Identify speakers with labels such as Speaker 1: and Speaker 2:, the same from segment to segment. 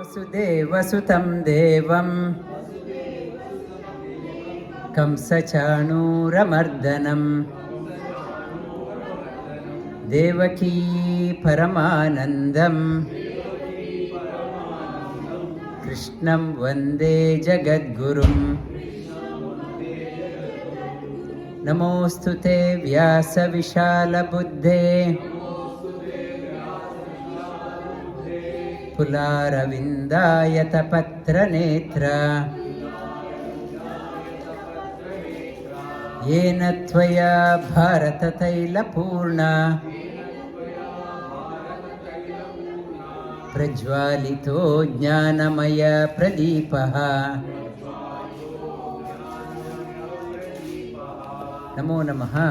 Speaker 1: वसुदेवसुतं देवं कंसचाणूरमर्दनं देवकी परमानन्दं कृष्णं वन्दे जगद्गुरुम् नमोऽस्तु ते व्यासविशालबुद्धे पुलारविन्दायतपत्रनेत्र येन त्वया भारततैलपूर्णा प्रज्वालितो ज्ञानमयप्रदीपः Namo Namaha.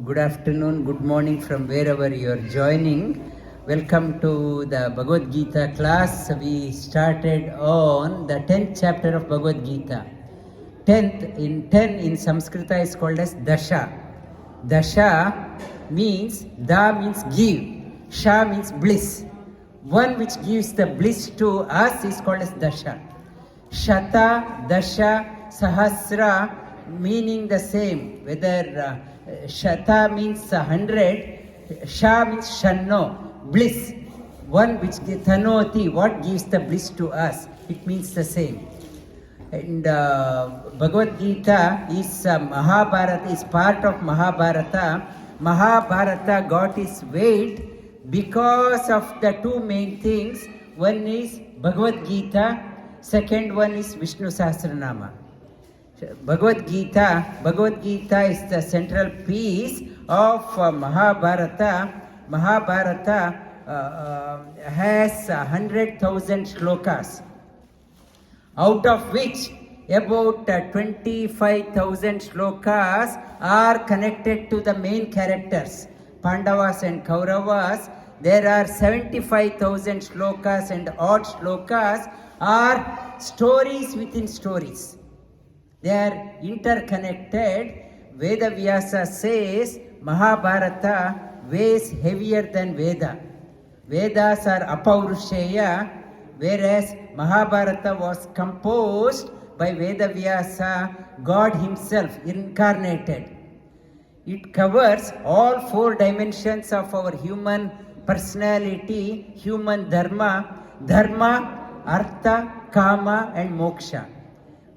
Speaker 1: Good afternoon, good morning from wherever you are joining. Welcome to the Bhagavad Gita class. We started on the 10th chapter of Bhagavad Gita. 10 in Sanskrita is called as Dasha. Dasha means, Da means give, Sha means bliss. One which gives the bliss to us is called as Dasha. Shata, Dasha, Sahasra meaning the same. Whether Shata means 100, Sha means Shanno, bliss. One which Tanoti, what gives the bliss to us, it means the same. And Bhagavad Gita is Mahabharata, is part of Mahabharata. Mahabharata got its weight because of the two main things. One is Bhagavad Gita, second one is Vishnu Sahasranama. Bhagavad Gita is the central piece of Mahabharata. Mahabharata has 100,000 shlokas, out of which about 25,000 shlokas are connected to the main characters, Pandavas and Kauravas. There are 75,000 shlokas, and odd shlokas are stories within stories. They are interconnected. Veda Vyasa says Mahabharata weighs heavier than Veda. Vedas are apaurusheya, whereas Mahabharata was composed by Veda Vyasa, God himself incarnated. It covers all four dimensions of our human personality, human dharma, artha, kama and moksha.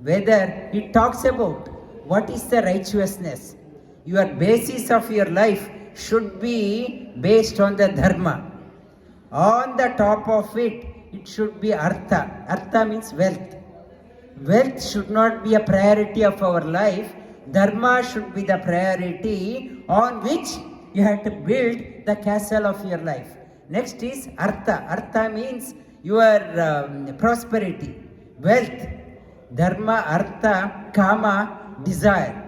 Speaker 1: Whether it talks about what is the righteousness, your basis of your life should be based on the dharma. On the top of it, it should be artha. Artha means wealth. Wealth should not be a priority of our life. Dharma should be the priority on which you have to build the castle of your life. Next is artha. Artha means your prosperity, wealth. Dharma, artha, kama, desire.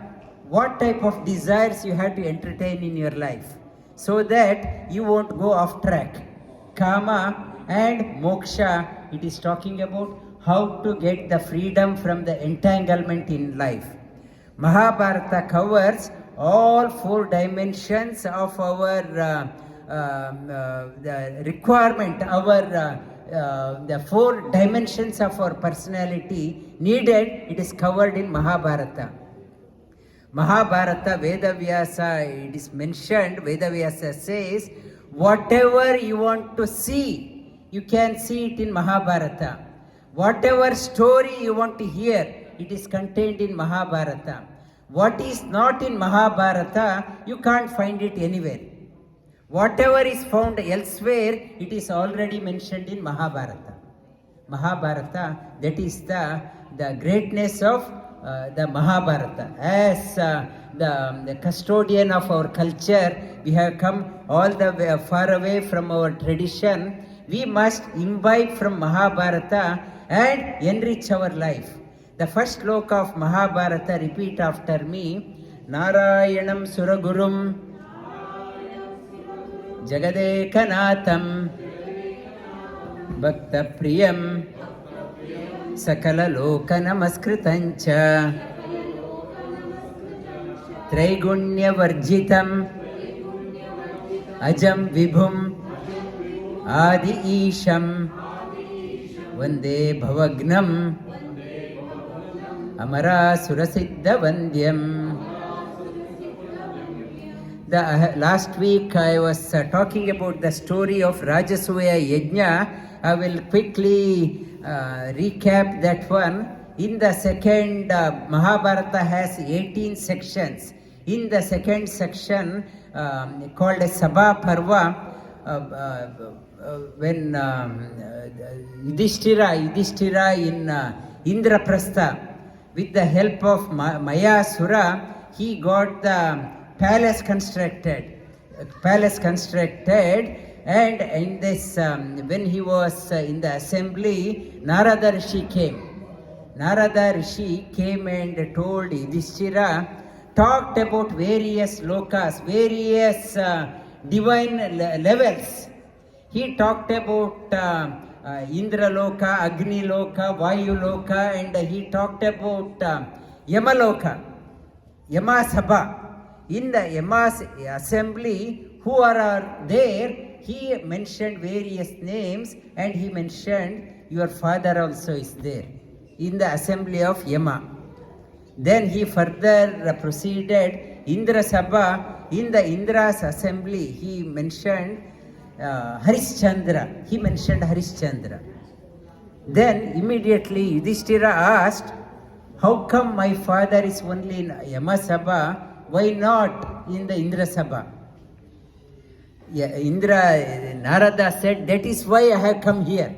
Speaker 1: What type of desires you have to entertain in your life so that you won't go off track. Kama and moksha, it is talking about how to get the freedom from the entanglement in life. Mahabharata covers all four dimensions of our the requirement, our the four dimensions of our personality needed. It is covered in Mahabharata. Mahabharata, Veda Vyasa, it is mentioned. Veda Vyasa says, whatever you want to see, you can see it in Mahabharata. Whatever story you want to hear, it is contained in Mahabharata. What is not in Mahabharata, you can't find it anywhere. Whatever is found elsewhere, it is already mentioned in Mahabharata. Mahabharata, that is the greatness of the Mahabharata. As the custodian of our culture, we have come all the way far away from our tradition. We must imbibe from Mahabharata and enrich our life. The first sloka of Mahabharata, repeat after me. Narayanam Suragurum Jagadekanatham Bhakta Priyam Sakala Loka Namaskritancha Traigunya Varjitam Ajam Vibhum Adi Isham Vande Bhavagnam Amarasura Vandyam. Last week I was talking about the story of Rajasuya Yajña. I will quickly recap that one. In the second, Mahabharata has 18 sections. In the second section called as Sabha Parva, when Yudhishthira in Indraprastha, with the help of Mayasura, he got the palace constructed, and in this, when he was in the assembly, Narada Rishi came. Narada Rishi came and told Yudhishthira, talked about various lokas, various divine levels. He talked about Indra Loka, Agni Loka, Vayu Loka, and he talked about Yama Loka, Yama Sabha. In the Yama's assembly, who are there, he mentioned various names, and he mentioned your father also is there in the assembly of Yama. Then he further proceeded Indra Sabha. In the Indra's assembly, he mentioned Harishchandra. He mentioned Harishchandra. Then immediately Yudhishthira asked, how come my father is only in Yama Sabha? Why not in the Indra Sabha? Narada said, that is why I have come here.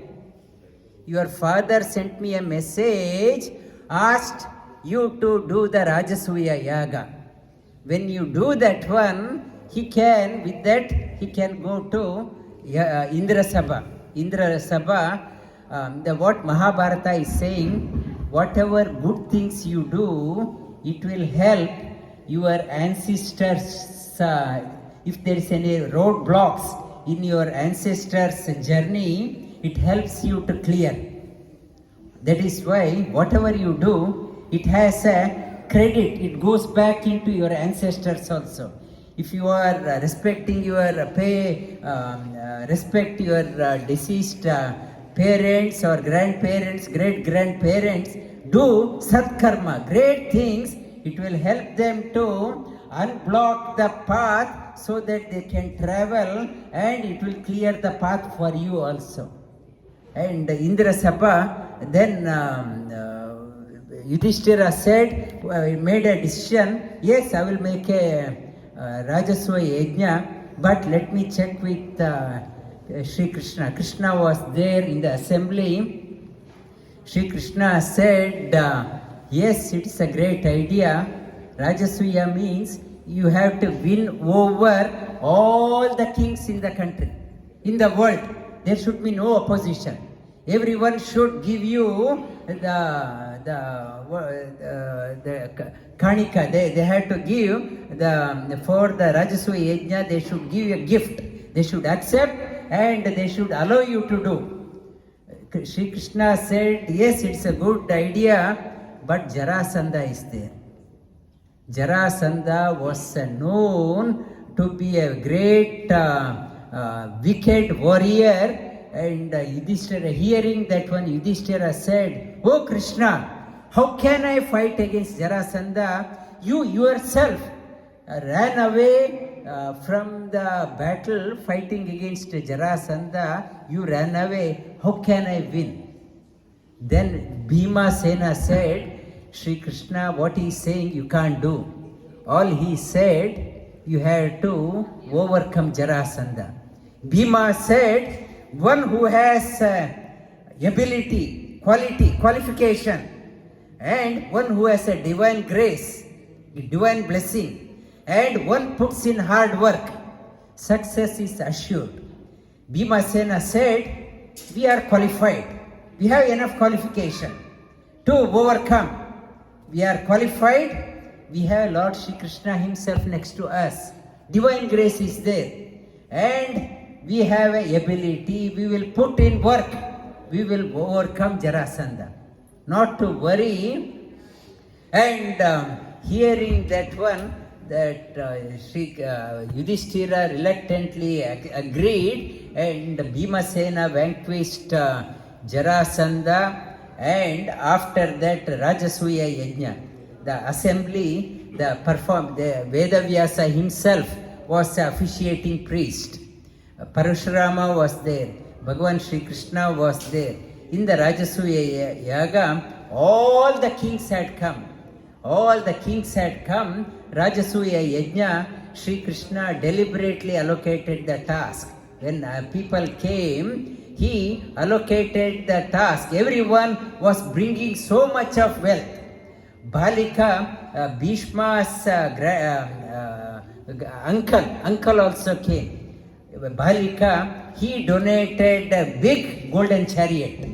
Speaker 1: Your father sent me a message, asked you to do the Rajasuya Yaga. When you do that one, he can go to Indra Sabha. Indra Sabha, what Mahabharata is saying, whatever good things you do, it will help your ancestors. If there is any roadblocks in your ancestors' journey, it helps you to clear. That is why whatever you do, it has a credit. It goes back into your ancestors also. If you are respecting your respect your deceased parents or grandparents, great-grandparents, do satkarma, great things. It will help them to unblock the path so that they can travel, and it will clear the path for you also. And Indra Sabha, then Yudhishthira said, made a decision, yes, I will make a Rajasuya Yajña, but let me check with Shri Krishna. Krishna was there in the assembly. Shri Krishna said, yes, it is a great idea. Rajasuya means you have to win over all the kings in the country, in the world. There should be no opposition. Everyone should give you the kanika. They had to give for the Rajasuya Yajña. They should give you a gift. They should accept and they should allow you to do. Shri Krishna said, yes, it's a good idea, but Jarasandha is there. Jarasandha was known to be a great wicked warrior, and Yudhishthira, hearing that one, Yudhishthira said, oh Krishna, how can I fight against Jarasandha? You yourself ran away from the battle fighting against Jarasandha. You ran away. How can I win? Then Bhima Sena said, Shri Krishna, what he is saying you can't do. All he said, you have to overcome Jarasandha. Bhima said, one who has ability, qualification, and one who has a divine grace, divine blessing, and one puts in hard work, success is assured. Bhimasena said, we are qualified. We have enough qualification to overcome. We are qualified. We have Lord Shri Krishna himself next to us. Divine grace is there. And we have a ability. We will put in work. We will overcome Jarasandha. Not to worry. And hearing that one, that Shri Yudhishthira reluctantly agreed, and Bhimasena vanquished Jarasandha, and after that Rajasuya Yajna. The assembly, the Vedavyasa himself was the officiating priest. Parashurama was there. Bhagavan Shri Krishna was there. In the Rajasuya Yaga, all the kings had come. Rajasuya Yajna, Shri Krishna deliberately allocated the task. When people came, he allocated the task. Everyone was bringing so much of wealth. Balika, Bhishma's uncle also came. Balika, he donated a big golden chariot.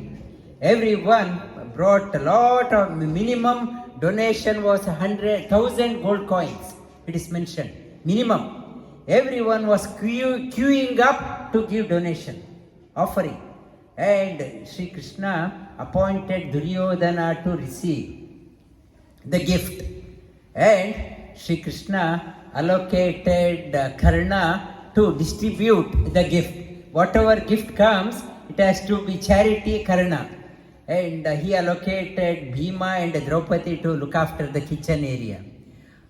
Speaker 1: Everyone brought a lot of, minimum donation was 100,000 gold coins. It is mentioned, minimum. Everyone was queuing up to give donation, offering. And Shri Krishna appointed Duryodhana to receive the gift. And Shri Krishna allocated Karna to distribute the gift. Whatever gift comes, it has to be charity Karna. And he allocated Bhima and Draupadi to look after the kitchen area.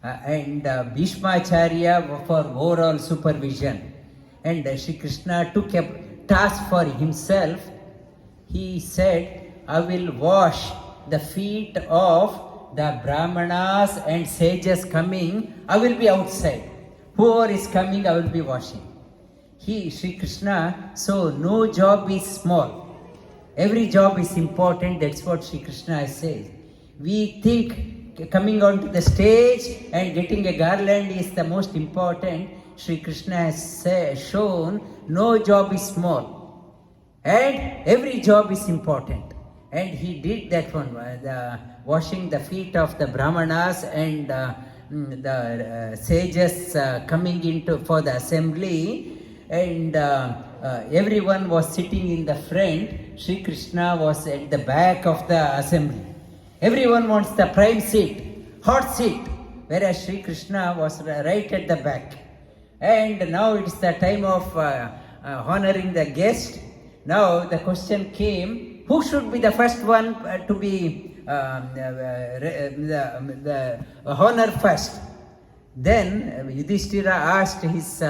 Speaker 1: And Bhishmacharya for overall supervision. And Shri Krishna took a task for himself. He said, I will wash the feet of the Brahmanas and sages coming. I will be outside. Whoever is coming, I will be washing. Shri Krishna, so no job is small. Every job is important. That's what Shri Krishna says. We think coming onto the stage and getting a garland is the most important. Shri Krishna has shown no job is small. And every job is important. And he did that one, washing the feet of the Brahmanas and the sages coming into for the assembly. And everyone was sitting in the front. Shri Krishna was at the back of the assembly. Everyone wants the prime seat, hot seat, whereas Shri Krishna was right at the back. And now it's the time of honoring the guest. Now the question came, who should be the first one to be the honor first? Then Yudhishthira asked his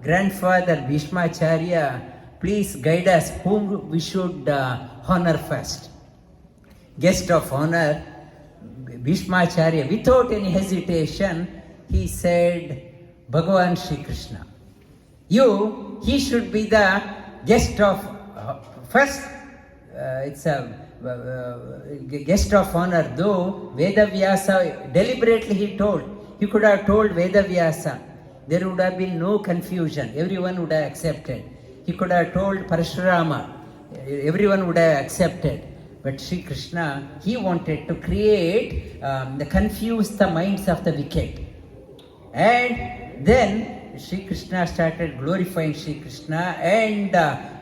Speaker 1: grandfather Bhishmacharya, please guide us whom we should honor first. Guest of honor, Bhishmacharya, without any hesitation, he said, Bhagavan Shri Krishna. He should be the guest of first. It's a guest of honor, though Vedavyasa deliberately he told. He could have told Vedavyasa. There would have been no confusion. Everyone would have accepted. He could have told Parashurama. Everyone would have accepted. But Shri Krishna, he wanted to create, confuse the minds of the wicked. And then Shri Krishna started glorifying Shri Krishna, and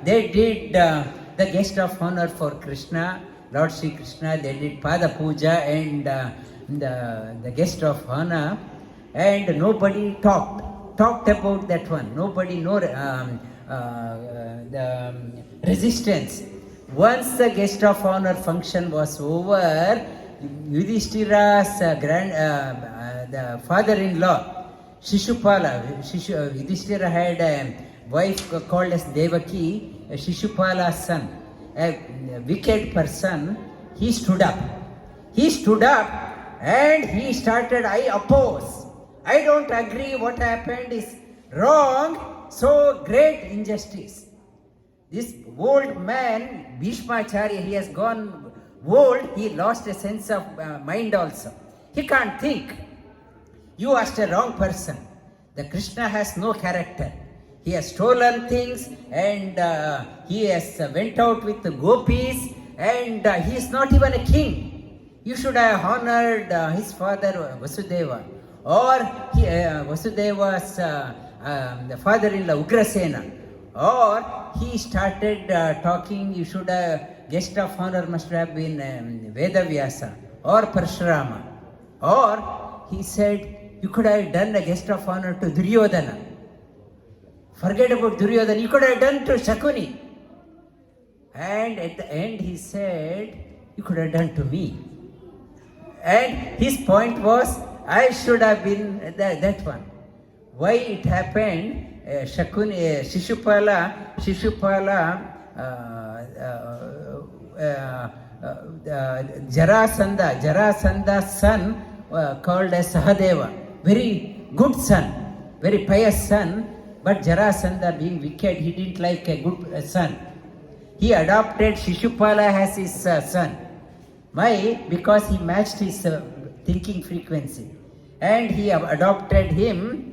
Speaker 1: they did the guest of honor for Krishna, Lord Shri Krishna. They did Pada Puja and the guest of honor, and nobody talked about that one. Nobody, the resistance. Once the guest of honor function was over, Yudhishthira's the father-in-law, Shishupala, Yudhishthira had a wife called as Devaki, Shishupala's son, a wicked person. He stood up and he started, I oppose. I don't agree. What happened is wrong. So great injustice. This old man, Bhishmacharya, he has gone old. He lost a sense of mind also. He can't think. You asked a wrong person. The Krishna has no character. He has stolen things, and he has went out with the gopis, and he is not even a king. You should have honored his father Vasudeva, or Vasudeva's the father-in-law Ugrasena, or he started talking. You should have guest of honor must have been Vedavyasa or Parashurama, or he said you could have done a guest of honor to Duryodhana. Forget about Duryodhana. You could have done to Shakuni. And at the end he said, you could have done to me. And his point was, I should have been that one. Why it happened? Shishupala, Jarasanda's son called as Sahadeva, very good son, very pious son, but Jarasandha being wicked, he didn't like a good son. He adopted Shishupala as his son. Why? Because he matched his thinking frequency. And he adopted him.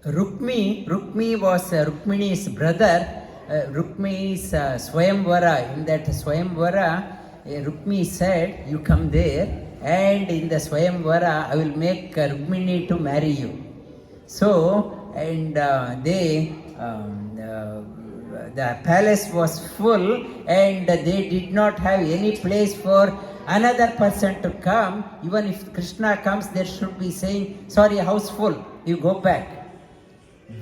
Speaker 1: Rukmi was Rukmini's brother. Rukmini's Swayamvara. In that Swayamvara, Rukmi said, you come there, and in the Swayamvara, I will make Rukmini to marry you. So, and the palace was full, and they did not have any place for another person to come. Even if Krishna comes, there should be saying, sorry, house full, you go back.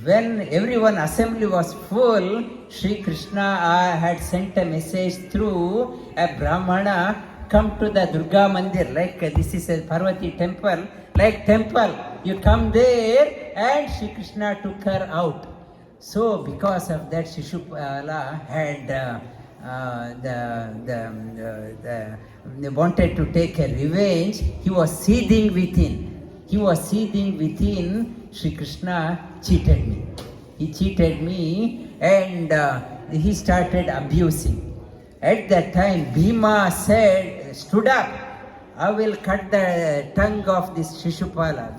Speaker 1: When everyone assembly was full, Shri Krishna had sent a message through a Brahmana, come to the Durga Mandir, like this is a Parvati temple, like temple, you come there, and Shri Krishna took her out. So because of that, Shishupala had they wanted to take a revenge. He was seething within. Shri Krishna cheated me. He cheated me, and he started abusing. At that time, Bhima stood up, I will cut the tongue of this Shishupala.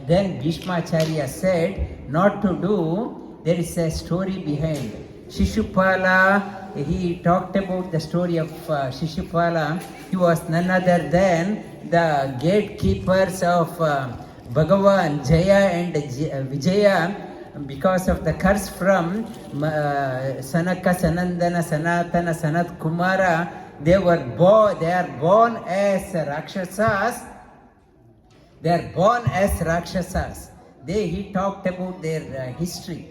Speaker 1: Then Bhishmacharya said, not to do, there is a story behind. Shishupala, he talked about the story of Shishupala. He was none other than the gatekeepers of Bhagavan, Jaya and Vijaya, because of the curse from Sanaka, Sanandana, Sanatana, Sanat Kumara. They are born as Rakshasas. He talked about their history.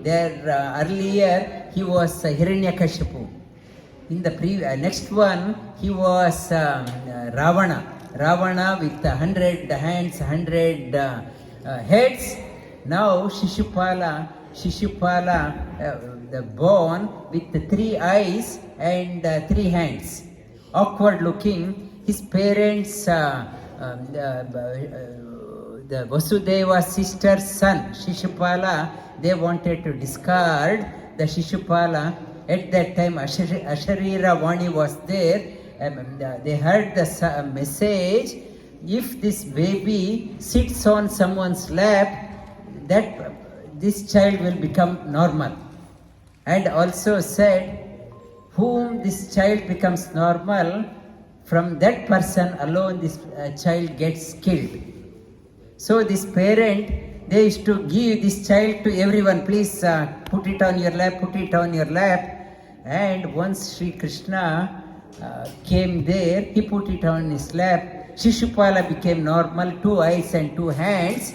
Speaker 1: Earlier he was Hiranyakashipu. In the next one, he was Ravana with 100 hands, 100 heads. Now Shishupala, born with 3 eyes and 3 hands. Awkward looking. His parents, the Vasudeva sister's son, Shishupala, they wanted to discard the Shishupala. At that time, Asharira Vani was there. They heard the message, if this baby sits on someone's lap, that this child will become normal. And also said, whom this child becomes normal, from that person alone this child gets killed. So this parent, they used to give this child to everyone, please put it on your lap. And once Shri Krishna came there, he put it on his lap. Shishupala became normal, 2 eyes and 2 hands.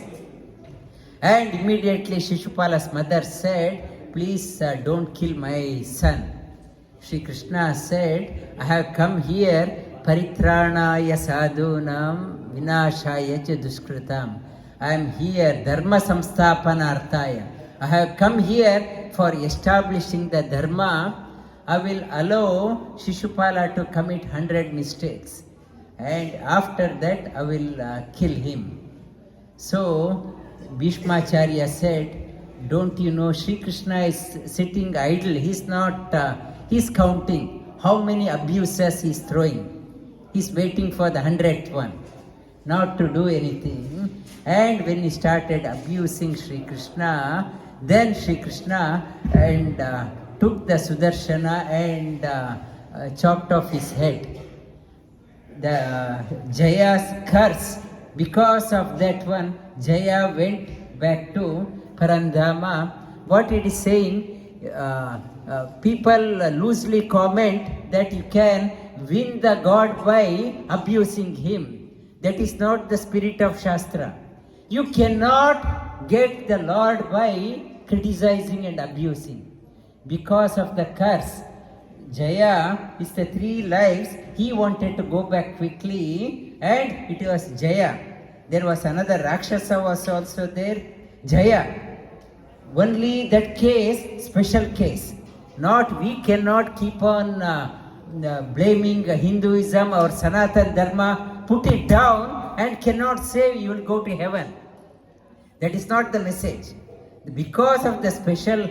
Speaker 1: And immediately Shishupala's mother said, please don't kill my son. Shri Krishna said, I have come here, paritranaya sadhunam vinashaya cha duskritam. I am here, dharma samsthapanarthaya. I have come here for establishing the dharma. I will allow Shishupala to commit 100 mistakes. And after that, I will kill him. So, Bhishmacharya said, don't you know Shri Krishna is sitting idle. He's not, he's counting how many abuses he's throwing. He's waiting for the 100th one, not to do anything. And when he started abusing Shri Krishna, then Shri Krishna took the Sudarshana and chopped off his head. The Jaya's curse, because of that one, Jaya went back to Parandhama. What it is saying, people loosely comment that you can win the God by abusing him. That is not the spirit of Shastra. You cannot get the Lord by criticizing and abusing. because of the curse. Jaya is the 3 lives. He wanted to go back quickly and it was Jaya. There was another Rakshasa was also there, Jaya. Only that case, special case. Not, we cannot keep on blaming Hinduism or Sanatan Dharma, put it down and cannot say you will go to heaven. That is not the message. Because of the special,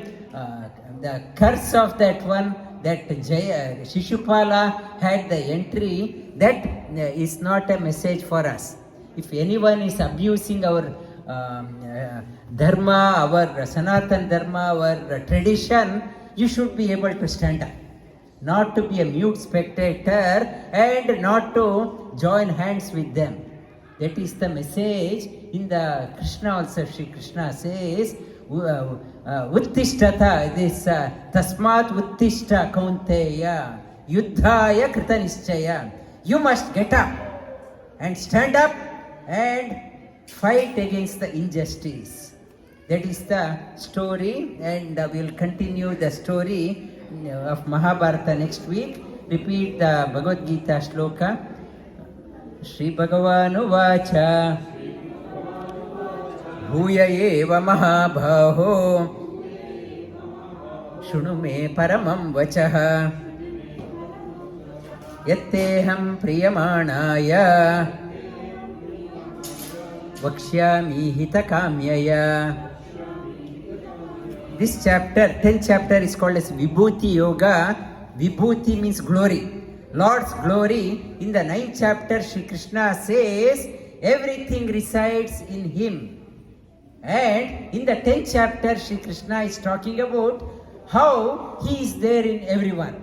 Speaker 1: the curse of that one, that Shishupala had the entry, that is not a message for us. If anyone is abusing our dharma, our Sanatan Dharma, our tradition, you should be able to stand up. Not to be a mute spectator and not to join hands with them. That is the message in the Krishna also. Shri Krishna says, Uttishtata, this Tasmat Uttishta Kaunteya, Yuddhaya Krita Nischaya. You must get up and stand up and fight against the injustice. That is the story, and we will continue the story of Mahabharata next week. Repeat the Bhagavad Gita Sloka. Shri Bhagavanu Vacha Bhuya eva mahabhaho Shunu me paramam vachaha Yatteham priyamanaya Vakshyami hitakamyaya. This chapter, 10th chapter, is called as Vibhuti Yoga. Vibhuti means glory. Lord's glory. In the 9th chapter, Shri Krishna says everything resides in Him. And in the 10th chapter, Shri Krishna is talking about how He is there in everyone.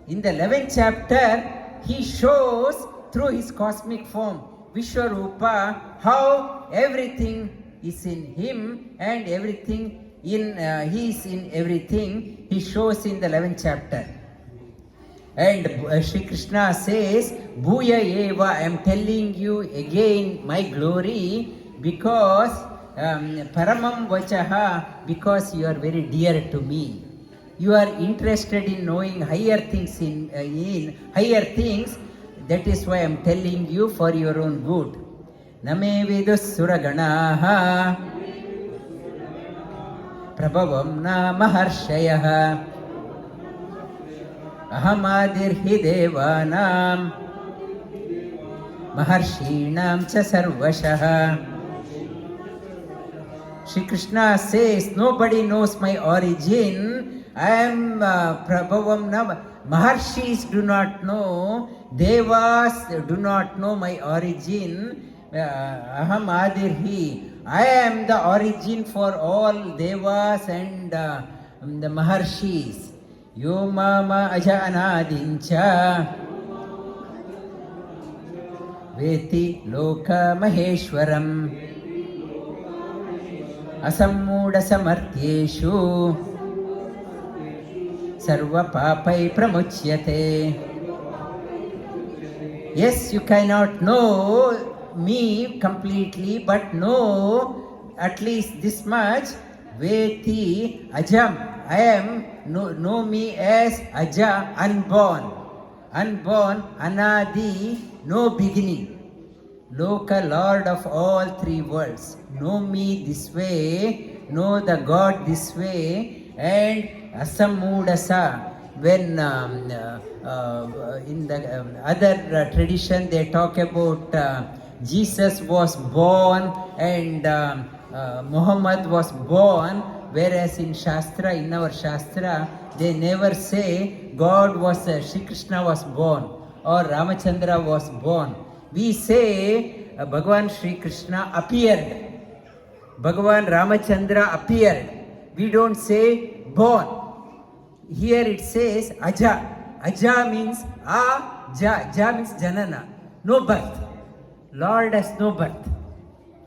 Speaker 1: In the 11th chapter, He shows through His cosmic form, Vishwarupa, how everything is in Him and everything in He is in everything. He shows in the 11th chapter. And Shri Krishna says, Bhuya eva, I am telling you again my glory, because paramam vachaha, because you are very dear to me. You are interested in knowing higher things in higher things. That is why I am telling you for your own good. Name vidus suraganaha prabhavam na maharṣhayah ahaṁ devanam maharṣhīṇāṁ cha sarvashah. Shri Krishna says, nobody knows my origin. I am prabhavam na. Maharshis do not know, Devas do not know my origin. Ahaṁ adirhi. I am the origin for all Devas and the Maharshis. Yo mama ajānādincha veti loka maheshwaram asammuda samartyeshu sarva papai pramuchyate. Yes, you cannot know me completely, but know at least this much. Veti ajam, I am, know me as aja, unborn. Unborn, anadi, no beginning. Loka, Lord of all 3 worlds. Know me this way, know the God this way, and asammudasa. When in the other tradition they talk about Jesus was born and Muhammad was born, whereas in Shastra, in our Shastra, they never say God was, Shri Krishna was born or Ramachandra was born. We say Bhagavan Shri Krishna appeared. Bhagavan Ramachandra appeared. We don't say born. Here it says Aja. Aja means Aja. Ja means Janana. No birth. Lord has no birth.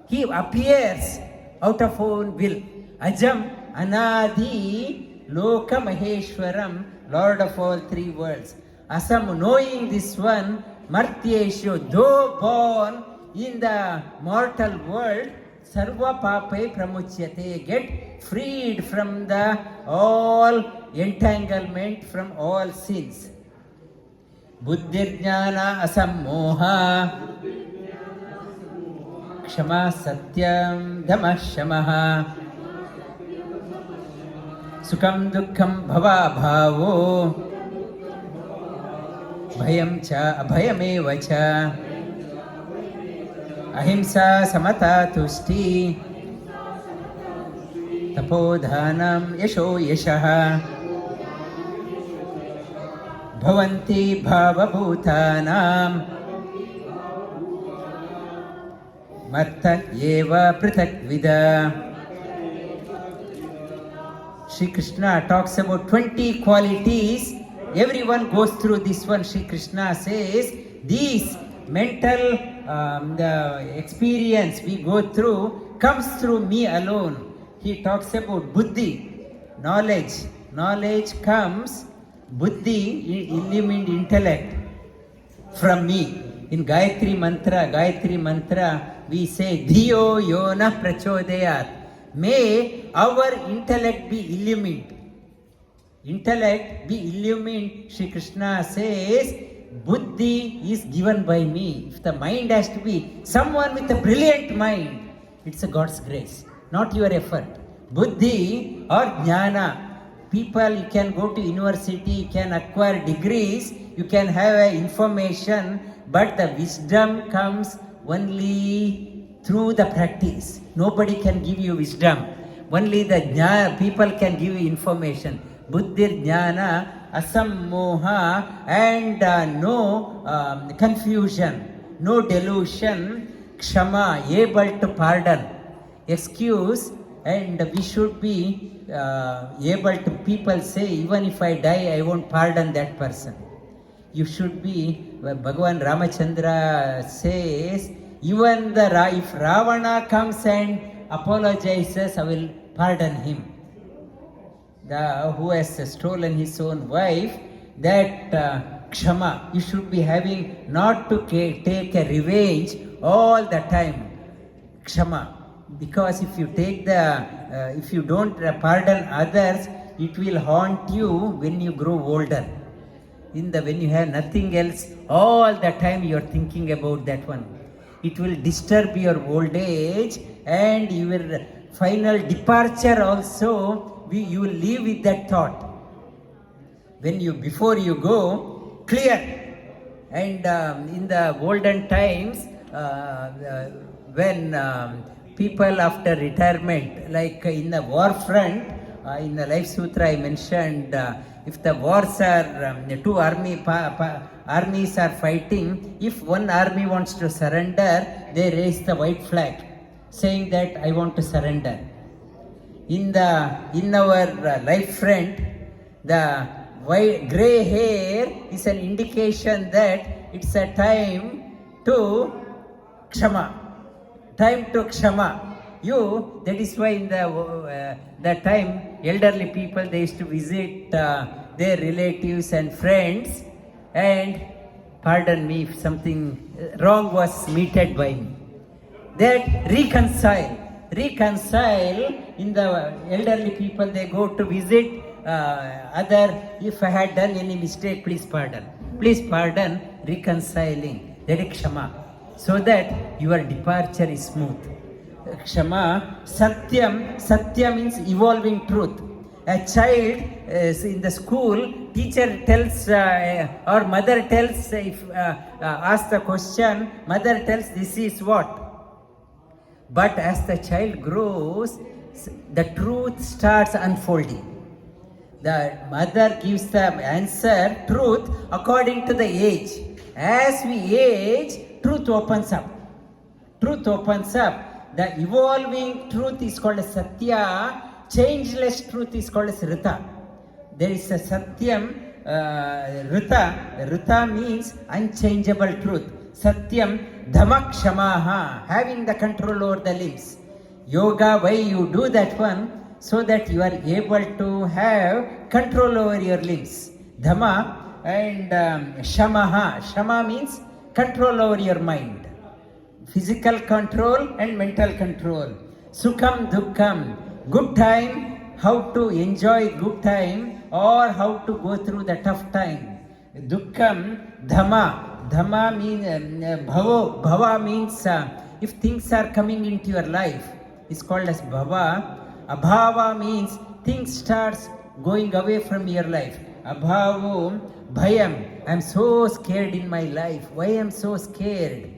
Speaker 1: He appears out of own will. Ajam Anadi Loka Maheshwaram, Lord of all 3 worlds. Asam, knowing this one, Martyeshu, though born in the mortal world, sarva pape pramuchyate. Get freed from the all entanglement, from all sins. Buddhirjnana asammoha. Kshama satyam dhamma shamaha. Sukham dukkham bhava bhavo. Bhayam cha abhayameva cha. Ahimsa samata tushti. Tapodhanam yasho yashaha. Bhavanti bhavabhutanam. Matta eva pratak vida. Shri Krishna talks about 20 qualities. Everyone goes through this one. Shri Krishna says these mental the experience we go through comes through me alone. He talks about buddhi, knowledge. Knowledge comes, buddhi, illumined intellect, from me. In Gayatri Mantra, we say, Dhiyo yona prachodayat. May our intellect be illumined. Intellect be illumined. Shri Krishna says, buddhi is given by me. If the mind has to be someone with a brilliant mind, it's a God's grace, not your effort. Buddhi or jnana. People, you can go to university, you can acquire degrees, you can have information, but the wisdom comes only through the practice. Nobody can give you wisdom. Only the jnana, people can give you information. Buddhir jnana asammoha, and no confusion, no delusion. Kshama, able to pardon. Excuse, and we should be able to, people say, even if I die, I won't pardon that person. You should be, Bhagavan Ramachandra says, even if Ravana comes and apologizes, I will pardon him. Who has stolen his own wife, that kshama, you should be having, not to take a revenge all the time. Kshama. Because if you take if you don't pardon others, it will haunt you when you grow older. When you have nothing else, all the time you are thinking about that one. It will disturb your old age, and your final departure also, you will live with that thought. Before you go, clear. And in the olden times, when people after retirement, like in the war front, in the Life Sutra I mentioned, if the wars are, two armies are fighting, if one army wants to surrender, they raise the white flag, saying that I want to surrender. In our life front, the grey hair is an indication that it's a time to kshama. Time to kshama. That is why in that time, elderly people, they used to visit their relatives and friends and pardon me if something wrong was meted by me. That reconcile. In the elderly people, they go to visit if I had done any mistake, please pardon. Please pardon, reconciling. That is kshama. So that your departure is smooth. Kshama, Satyam means evolving truth. A child in the school, teacher tells or mother tells, ask the question, mother tells this is what. But as the child grows, the truth starts unfolding. The mother gives the answer, truth, according to the age. As we age, truth opens up. The evolving truth is called as Satya. Changeless truth is called as Rita. There is a Satyam, Rita. Rita means unchangeable truth. Satyam, Dhamakshamaha, having the control over the limbs. Yoga, why you do that one? So that you are able to have control over your limbs. Dhamma and Shamaha. Shama means control over your mind. Physical control and mental control. Sukham dukkam. Good time, how to enjoy good time or how to go through the tough time. Dukkam, dhamma. Dhamma means bhavo. Bhava means if things are coming into your life, it's called as bhava. Abhava means things starts going away from your life. Abhavo, bhayam. I'm so scared in my life. Why I'm so scared?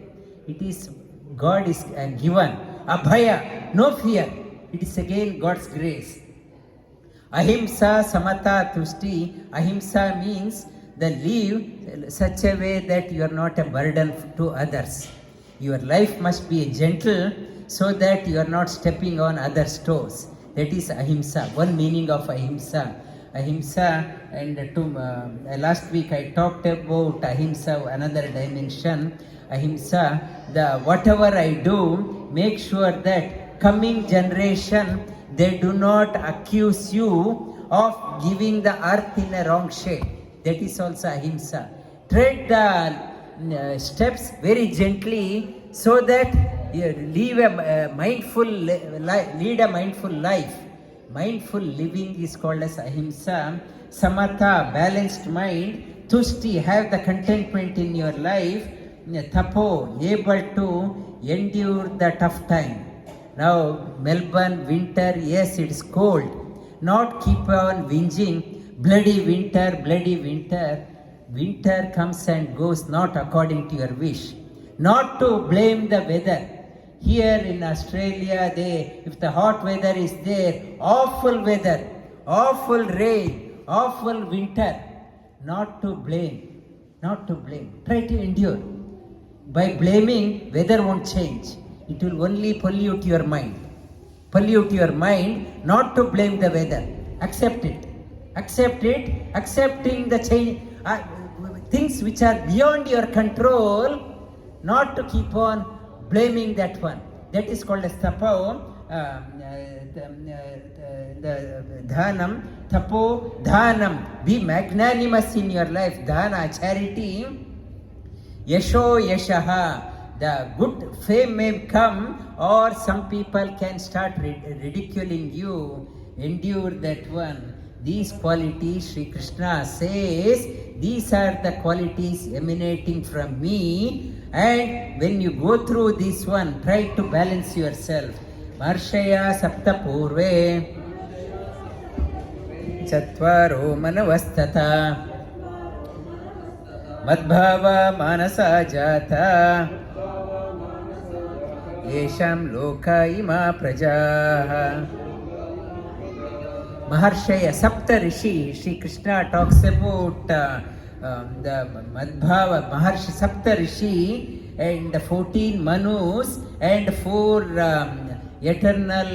Speaker 1: It is God is given. Abhaya, no fear. It is again God's grace. Ahimsa, samata, tushti. Ahimsa means the live such a way that you are not a burden to others. Your life must be gentle so that you are not stepping on others' toes. That is ahimsa. One meaning of ahimsa. Ahimsa, and last week I talked about ahimsa, another dimension. Ahimsa, the whatever I do, make sure that coming generation, they do not accuse you of giving the earth in a wrong shape. That is also ahimsa. Tread the steps very gently so that you lead a mindful life. Mindful living is called as ahimsa. Samatha, balanced mind. Tushti, have the contentment in your life. Tapo, able to endure the tough time. Now, Melbourne, winter, yes, it's cold. Not keep on whinging. Bloody winter, bloody winter. Winter comes and goes not according to your wish. Not to blame the weather. Here in Australia, if the hot weather is there, awful weather, awful rain, awful winter. Not to blame. Not to blame. Try to endure. By blaming, weather won't change. It will only pollute your mind. Pollute your mind, not to blame the weather. Accept it. Accept it. Accepting the change. Things which are beyond your control, not to keep on blaming that one. That is called as tapo. Dhanam. Tapo, dhanam. Be magnanimous in your life. Dhana, charity. Yasho, yashaha. The good fame may come, or some people can start ridiculing you. Endure that one. These qualities, Shri Krishna says, these are the qualities emanating from me. And when you go through this one, try to balance yourself. Marshaya sapta purve chatvaro manavastata madbhava manasa jata yesham loka ima prajaha. Maharshaya, Sapta Rishi, Shri Krishna talks about the Madhava, Maharshi Sapta Rishi and the 14 Manus and 4 eternal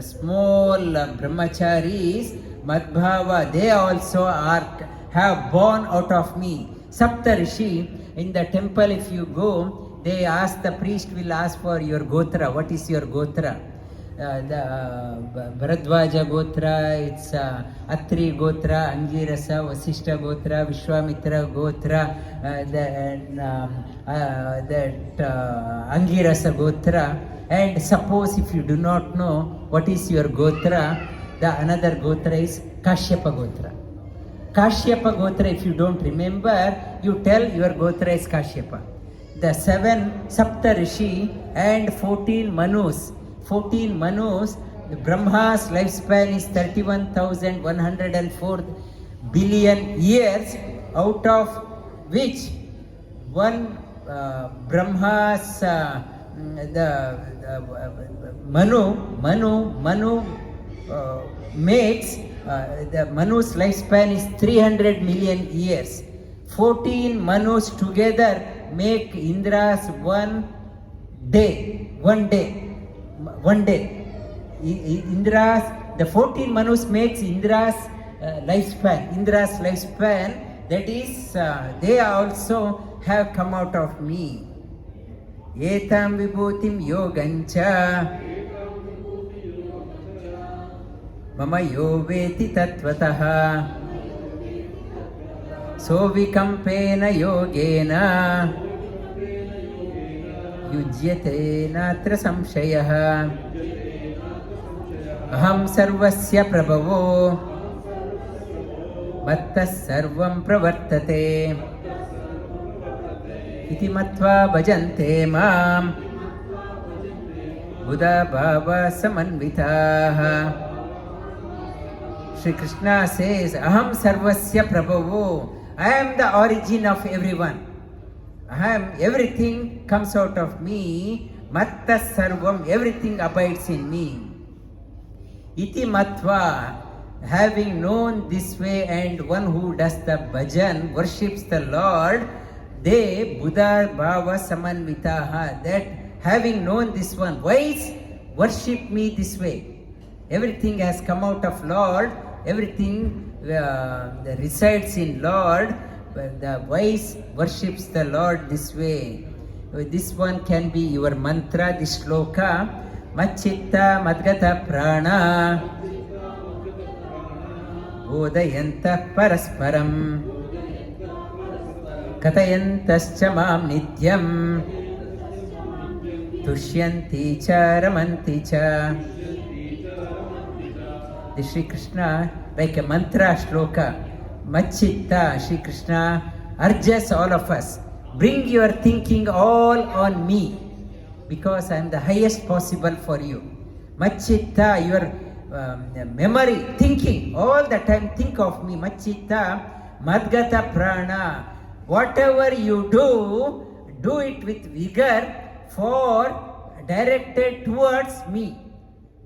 Speaker 1: small brahmacharis, Madhava, they also have born out of me. Sapta Rishi, in the temple if you go, they ask, the priest will ask for your gotra. What is your gotra? The Bharadvaja Gotra, it's Atri Gotra, Angirasa, Vasishta Gotra, Vishwamitra Gotra, that Angirasa Gotra. And suppose if you do not know what is your Gotra, the another Gotra is Kashyapa Gotra. Kashyapa Gotra, if you don't remember, you tell your Gotra is Kashyapa. The 7 Sapta Rishi and 14 Manus. 14 Manus, the Brahma's lifespan is 31,104 billion years, out of which one Brahma's Manu makes the Manu's lifespan is 300 million years. 14 Manus together make Indra's one day. Indra's, the 14 Manus makes Indra's lifespan, that is, they also have come out of me. Etam vibhutim yogancha mama yo veti tattvataha sovikampena yogena yujyate natra samshayah. aham sarvasya prabhavo mattas sarvam pravartate iti matva bhajante mam buddha bhava samanvitaha. Shri Krishna says, aham sarvasya prabhavo. I am the origin of everyone. Everything comes out of me. Mattas sarvam, everything abides in me. Iti matva, having known this way, and one who does the bhajan, worships the Lord, they Buddha bhava samanvitaha, that having known this one, wise, worship me this way. Everything has come out of Lord, everything resides in Lord, but the wise worships the Lord this way. This one can be your mantra, this sloka. Machitta madgata prana bodhayanta parasparam katayantascha mam nityam tushyanti cha ramanti cha. The Shri Krishna, like a mantra shloka, Machitta, Shri Krishna urges all of us, bring your thinking all on me, because I am the highest possible for you. Machitta, your memory, thinking, all the time think of me. Machitta, madgata prana. Whatever you do it with vigor, for directed towards me.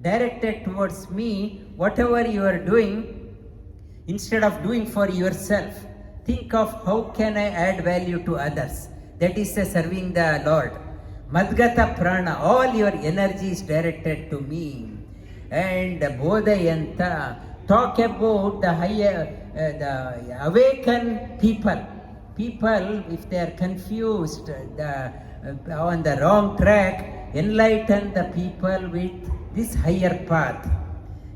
Speaker 1: Directed towards me, whatever you are doing, instead of doing for yourself, think of how can I add value to others. That is serving the Lord. Madgata prana, all your energy is directed to me. And bodhayanta, talk about the higher, the awakened people. People, if they are confused, on the wrong track, enlighten the people with this higher path.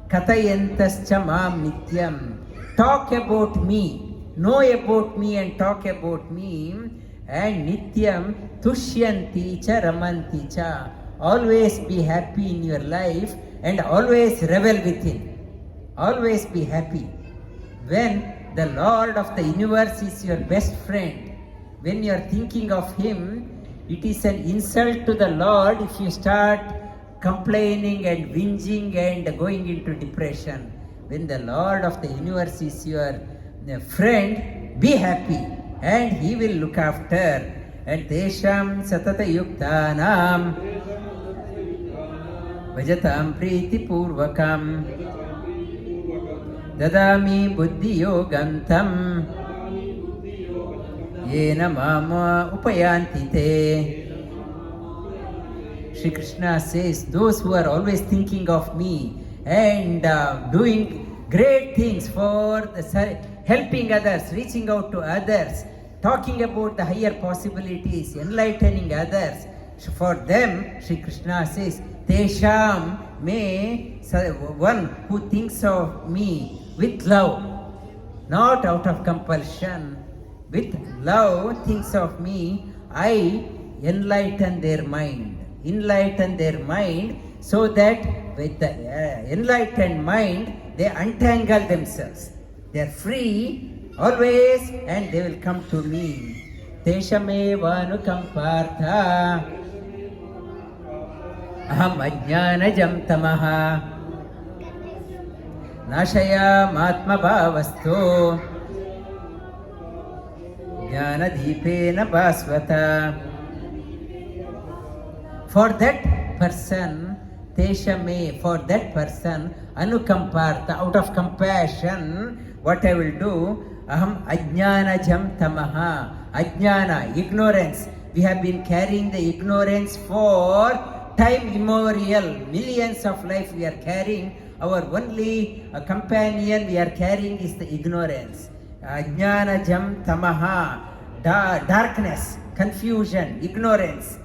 Speaker 1: Katayantascha mam nityam. Talk about me, know about me and talk about me. And nityam tushyanti cha ramanti cha. Always be happy in your life and always revel within. Always be happy. When the Lord of the universe is your best friend, when you are thinking of Him, it is an insult to the Lord if you start complaining and whinging and going into depression. When the Lord of the universe is your friend, be happy and He will look after. And tesham satata yuktanam vajatam priti purvakam dadami buddhi yogantam yena mama upayanti te. Shri Krishna says, those who are always thinking of me and doing great things for helping others, reaching out to others, talking about the higher possibilities, enlightening others, for them, Shri Krishna says, Tesham me, one who thinks of me with love, not out of compulsion, with love thinks of me, I enlighten their mind. Enlighten their mind so that with the enlightened mind they untangle themselves. They are free always and they will come to me. Teshamevanukampartha aham ajñānajam tamaha nashayāmatma bhavasto jnānadīpena bhāsvata. For that person, Teshame, for that person, Anukampartha, out of compassion, what I will do, Aham Ajñānajam Tamaha, Ajñāna, ignorance. We have been carrying the ignorance for time immemorial, millions of life we are carrying. Our only companion we are carrying is the ignorance. Ajñānajam Tamaha, darkness, confusion, ignorance.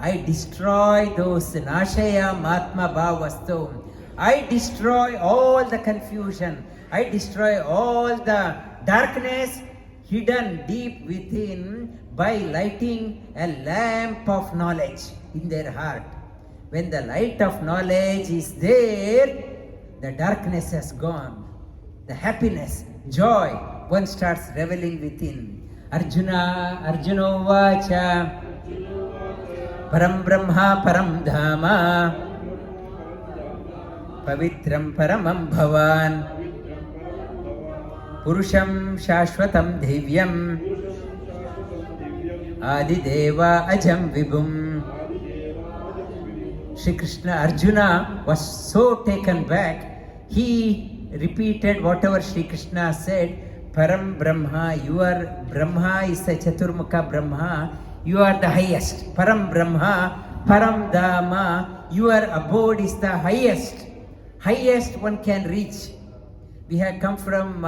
Speaker 1: I destroy those nashaya matma bhavastu. I destroy all the confusion. I destroy all the darkness hidden deep within by lighting a lamp of knowledge in their heart. When the light of knowledge is there, the darkness has gone, the happiness, joy, one starts reveling within. Arjuna vacha param brahma param dhama pavitram paramam bhavan purusham shashvatam divyam adideva ajam vibhum. Shri Krishna, Arjuna was so taken back, he repeated whatever Shri Krishna said. Param Brahma, you are Brahma is the Chaturmukha Brahma, you are the highest. Param Brahma, Param Dhama, your abode is the highest. Highest one can reach. We have come from,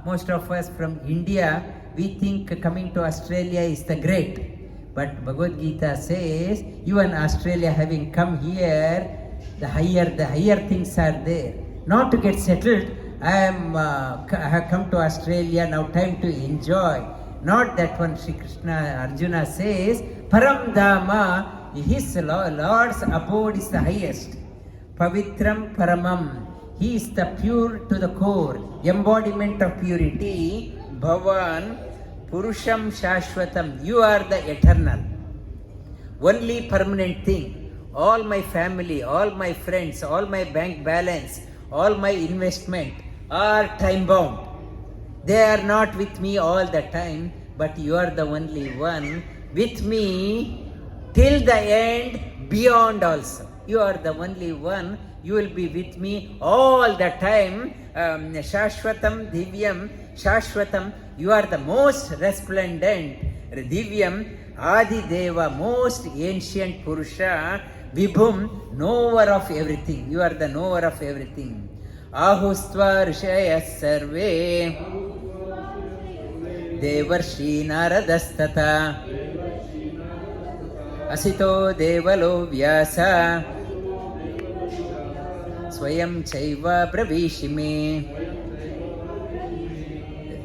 Speaker 1: most of us from India, we think coming to Australia is the great. But Bhagavad Gita says, you in Australia having come here, the higher things are there. Not to get settled, I have come to Australia, now time to enjoy. Not that one. Shri Krishna, Arjuna says, Param Dhama, his Lord's abode is the highest. Pavitram Paramam, he is the pure to the core, embodiment of purity. Bhavan, Purusham Shashvatam, you are the eternal, only permanent thing. All my family, all my friends, all my bank balance, all my investment are time bound. They are not with me all the time, but you are the only one with me till the end, beyond also. You are the only one, you will be with me all the time. Shashvatam Divyam, Shashvatam, you are the most resplendent. Divyam, Adi Deva, most ancient Purusha. Vibhum, knower of everything. You are the knower of everything. Ahustva rishayas sarve devarshi naradastata asito devalo vyasa swayam chaiva pravishime.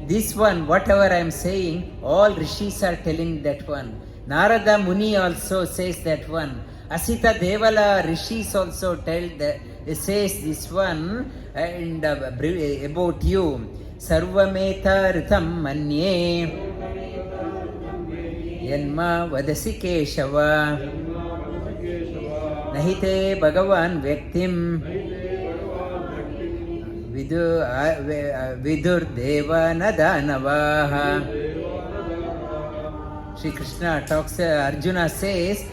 Speaker 1: This one, whatever I am saying, all rishis are telling that one. Narada Muni also says that one. Asita Devala rishis also says this one, and about you. Sarvameta ritam manye yanma vadasi keshava nahite bhagavan vyaktim vidur deva nadanavaha. Shri Krishna talks, Arjuna says,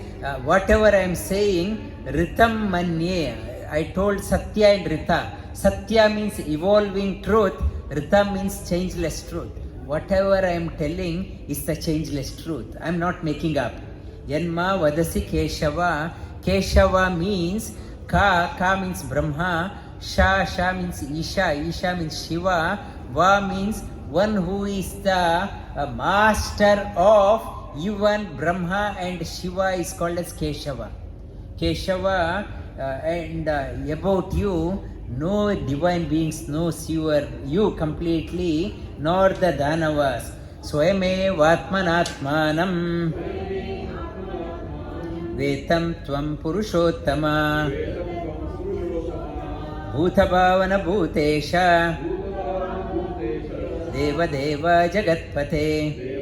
Speaker 1: whatever I am saying, ritam manye, I told Satya and Rita. Satya means evolving truth, Rita means changeless truth. Whatever I am telling is the changeless truth. I am not making up. Yanma vadasi Keshava. Keshava means Ka means Brahma, Sha means Isha means Shiva, Va means one who is the master of even Brahma and Shiva is called as Keshava. Keshava, and about you, no divine beings knows you completely, nor the Danavas. Swayame vatmanatmanam vetam tvam purushottama bhutabhavana bhutesha deva deva jagatpate.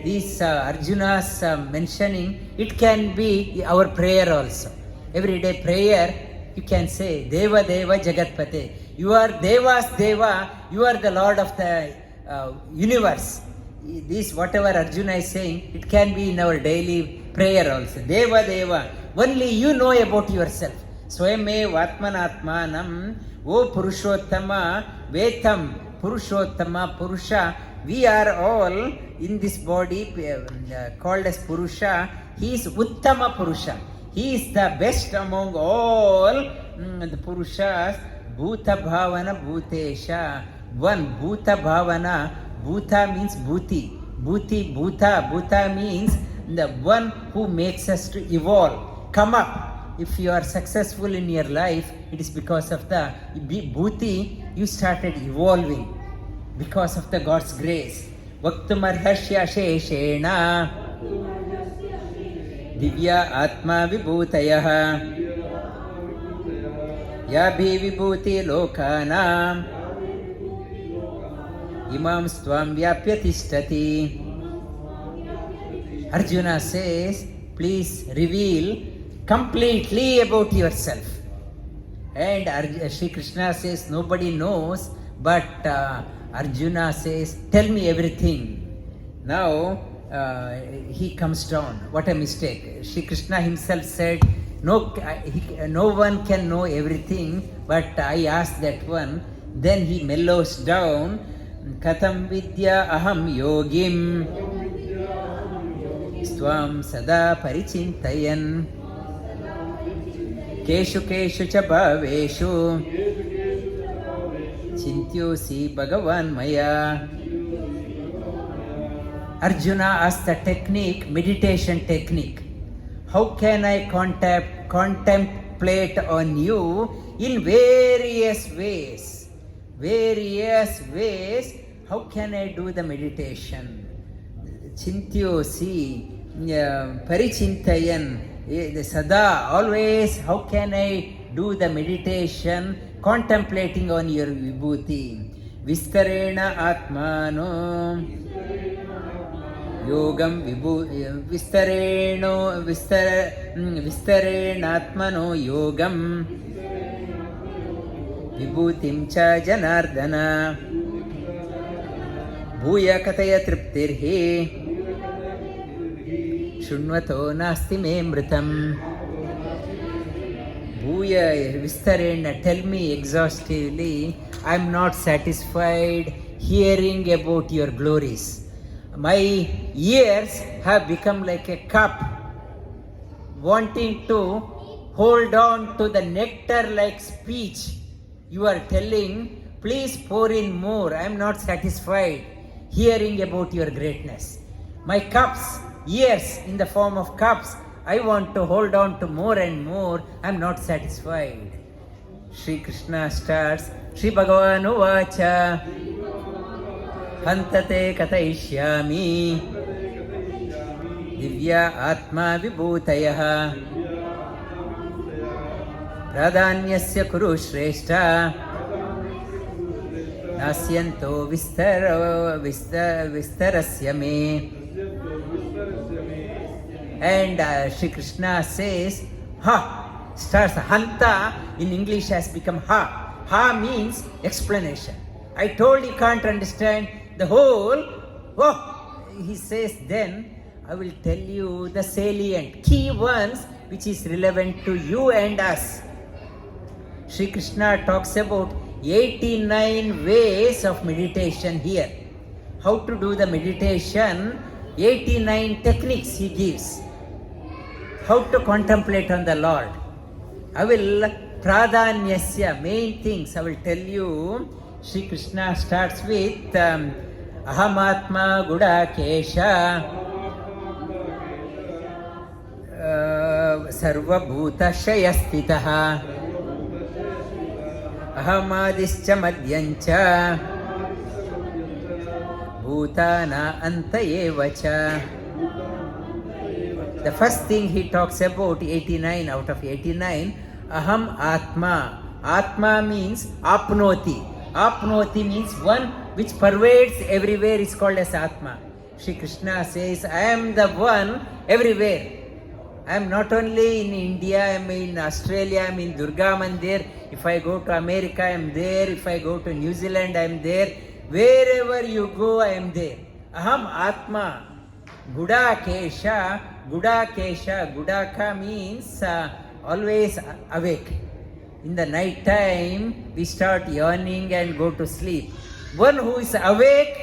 Speaker 1: These Arjuna's mentioning, it can be our prayer also. Everyday prayer, you can say, Deva Deva Jagatpate. You are Deva's Deva, you are the Lord of the universe. This, whatever Arjuna is saying, it can be in our daily prayer also. Deva Deva, only you know about yourself. Swayame Vatmanatmanam, O Purushottama, Vetam, Purushottama, Purusha. We are all in this body called as Purusha. He is Uttama Purusha. He is the best among all the Purushas. Bhuta Bhavana Bhutesha. One, Bhuta Bhavana. Bhuta means Bhuti. Bhuta means the one who makes us to evolve, come up. If you are successful in your life, it is because of the Bhuti, you started evolving. Because of the God's grace. Vaktumarhasya sheshena divya atma vibhutayah याभि विभूति लोकानां imam stvam vyapya tishtati. Arjuna says, please reveal completely about yourself. And Shri Krishna says, nobody knows, but Arjuna says, tell me everything. Now he comes down. What a mistake. Shri Krishna himself said, no one can know everything, but I asked that one. Then he mellows down. Katham vidya aham yogim swam sada parichintayan keshu keshu cha bhaveshu chintyosi bhagavan maya. Arjuna asked the technique, meditation technique. How can I contemplate on you in various ways? Various ways, how can I do the meditation? Chintyosi, parichintayan, sada, always, how can I do the meditation contemplating on your vibhuti? Vistarena atmano yogam vistarenatmano yogam vibhutim cha janardana bhuya kataya triptirhi shunvato nasti me mritam. Bhuya vistarena, tell me exhaustively. I am not satisfied hearing about your glories. My ears have become like a cup wanting to hold on to the nectar like speech. You are telling, please pour in more. I am not satisfied hearing about your greatness. My cups, ears in the form of cups, I want to hold on to more and more. I am not satisfied. Shri Krishna starts, Shri Bhagavan Uvacha Hantate Katayishyami Divya Atma Vibhutayaha Pradhanyasya Kuru Shrestha Nasyanto Vistarasya Me. And Shri Krishna says, Ha, starts Hanta in English has become Ha. Ha means explanation. I told you can't understand the whole. Oh, he says, then I will tell you the salient key ones which is relevant to you and us. Shri Krishna talks about 89 ways of meditation here. How to do the meditation, 89 techniques he gives. How to contemplate on the Lord. I will pradhanyasya, main things I will tell you. Shri Krishna starts with ahamatma gudakesha sarvabhuta shayastitaha ahamadischa madhyancha bhutana antayevacha. The first thing he talks about, 89 out of 89, aham atma. Atma means apnoti. Apnoti means one which pervades everywhere is called as Atma. Shri Krishna says, I am the one everywhere. I am not only in India, I am in Australia, I am in Durga Mandir. If I go to America, I am there. If I go to New Zealand, I am there. Wherever you go, I am there. Aham Atma. Gudakesha. Gudakesha. Gudaka means always awake. In the night time, we start yawning and go to sleep. One who is awake,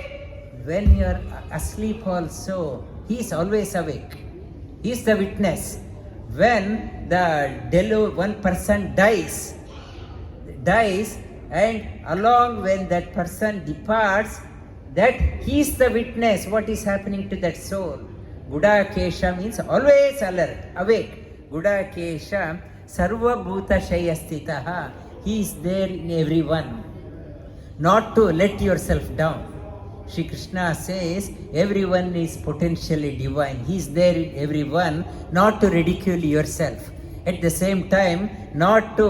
Speaker 1: when you are asleep also, he is always awake. He is the witness. When one person dies, and along when that person departs, that he is the witness what is happening to that soul. Gudakesha means always alert, awake. Gudakesha sarva bhuta shayastitaha. He is there in everyone. Not to let yourself down. Shri Krishna says everyone is potentially divine. He is there in everyone, not to ridicule yourself. At the same time, not to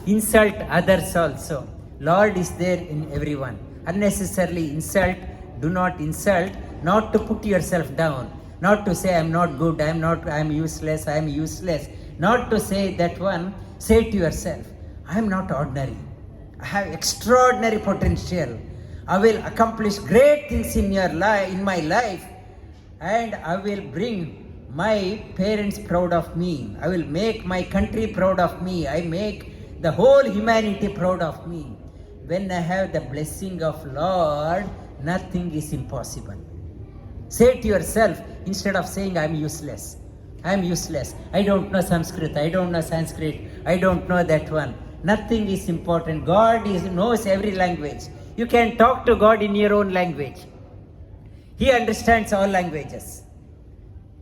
Speaker 1: insult others also. Lord is there in everyone. Unnecessarily insult, do not insult, not to put yourself down, not to say I am not good, I am useless, not to say that one. Say to yourself, I am not ordinary, I have extraordinary potential, I will accomplish great things in my life, and I will bring my parents proud of me, I will make my country proud of me, I make the whole humanity proud of me. When I have the blessing of Lord, nothing is impossible. Say to yourself, instead of saying I am useless, I don't know Sanskrit, I don't know Sanskrit, I don't know that one. Nothing is important. God knows every language. You can talk to God in your own language. He understands all languages.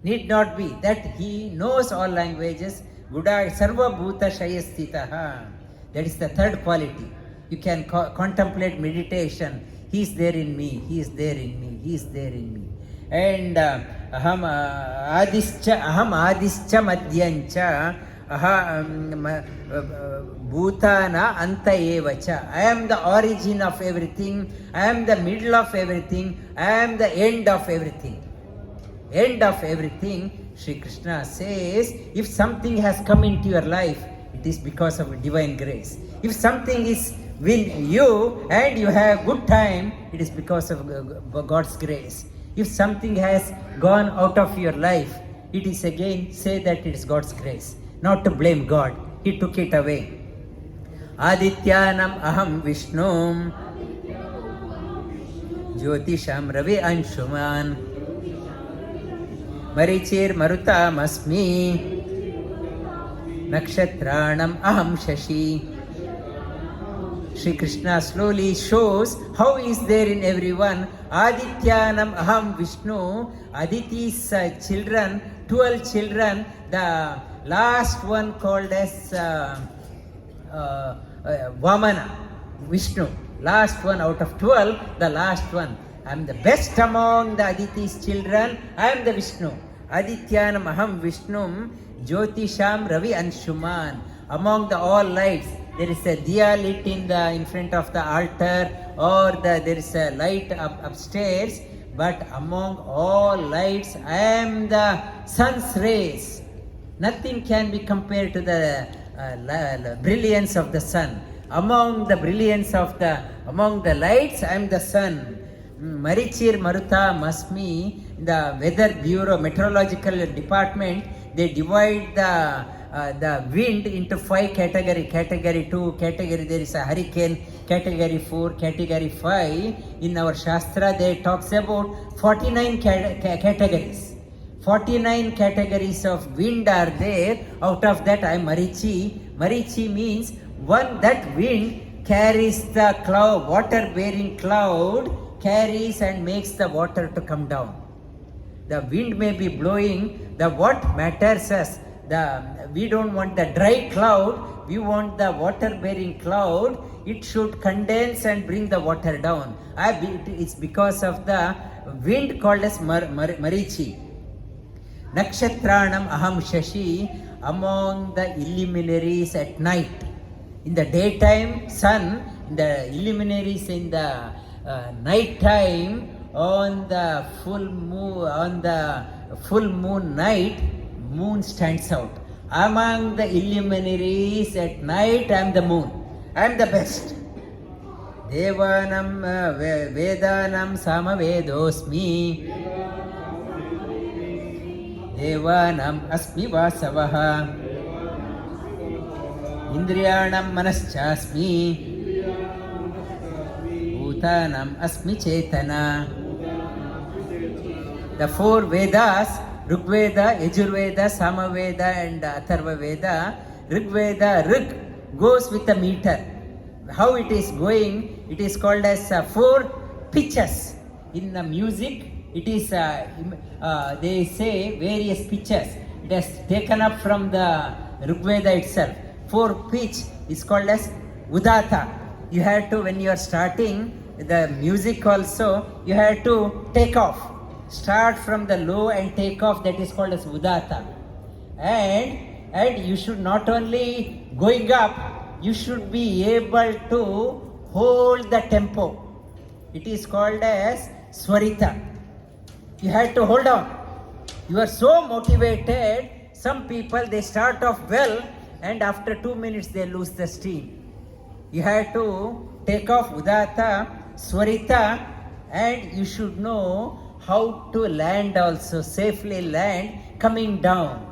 Speaker 1: Need not be that He knows all languages. Buddha sarva bhuta shayastitaha. That is the third quality. You can contemplate meditation. He is there in me, He is there in me, He is there in me. And aham adischa madhyancha bhutana anta evacha. I am the origin of everything, I am the middle of everything, I am the end of everything. End of everything, Shri Krishna says, if something has come into your life, it is because of divine grace. If something is with you and you have good time, it is because of God's grace. If something has gone out of your life, it is again say that it is God's grace. Not to blame God. He took it away. Adityanam aham Vishnum Jyotisham Ravi Anshuman Marichir Marutam Asmi Nakshatranam aham Shashi. Shri Krishna slowly shows how is there in everyone. Adityanam aham Vishnu. Aditi's children, 12 children, the last one called as Vamana, Vishnu. Last one out of 12, the last one. I am the best among the Aditi's children. I am the Vishnu. Adityanam aham Vishnum Jyotisham Ravi Anshuman. Among the all lights, there is a diya lit in front of the altar, or there is a light upstairs, but among all lights, I am the sun's rays. Nothing can be compared to the brilliance of the sun. Among the lights, I am the sun. Marichir Maruta Masmi, the weather bureau, meteorological department, they divide the wind into 5 categories. Category 2, there is a hurricane. Category 4, category 5. In our Shastra, they talks about 49 categories. 49 categories of wind are there. Out of that, I am Marichi. Marichi means that wind carries the cloud, water-bearing cloud, carries and makes the water to come down. The wind may be blowing. What matters us? We don't want the dry cloud, we want the water-bearing cloud. It should condense and bring the water down. It's because of the wind called as Marichi. Nakshatranam aham Shashi, among the illuminaries at night. In the daytime, sun, the illuminaries in the night time, on the full moon night, moon stands out. Among the illuminaries at night, I am the moon. I am the best. Devanam Vedanam Samavedosmi. Devanam Asmi Vasavaha. Indriyanam Manaschasmi. Bhutanam Asmi Chetana. The 4 Vedas, Rigveda, Yajurveda, Samaveda and Atharva Veda. Rigveda, Rig goes with a meter. How it is going? It is called as 4 pitches. In the music, it is, they say various pitches. It has taken up from the Rigveda itself. 4 pitch is called as Udata. You have to, when you are starting the music also, you have to take off. Start from the low and take off, that is called as Udata. And and you should not only going up, you should be able to hold the tempo. It is called as swarita. You have to hold on. You are so motivated. Some people, they start off well and after 2 minutes they lose the steam. You have to take off udata, swarita, and you should know how to land also, safely land, coming down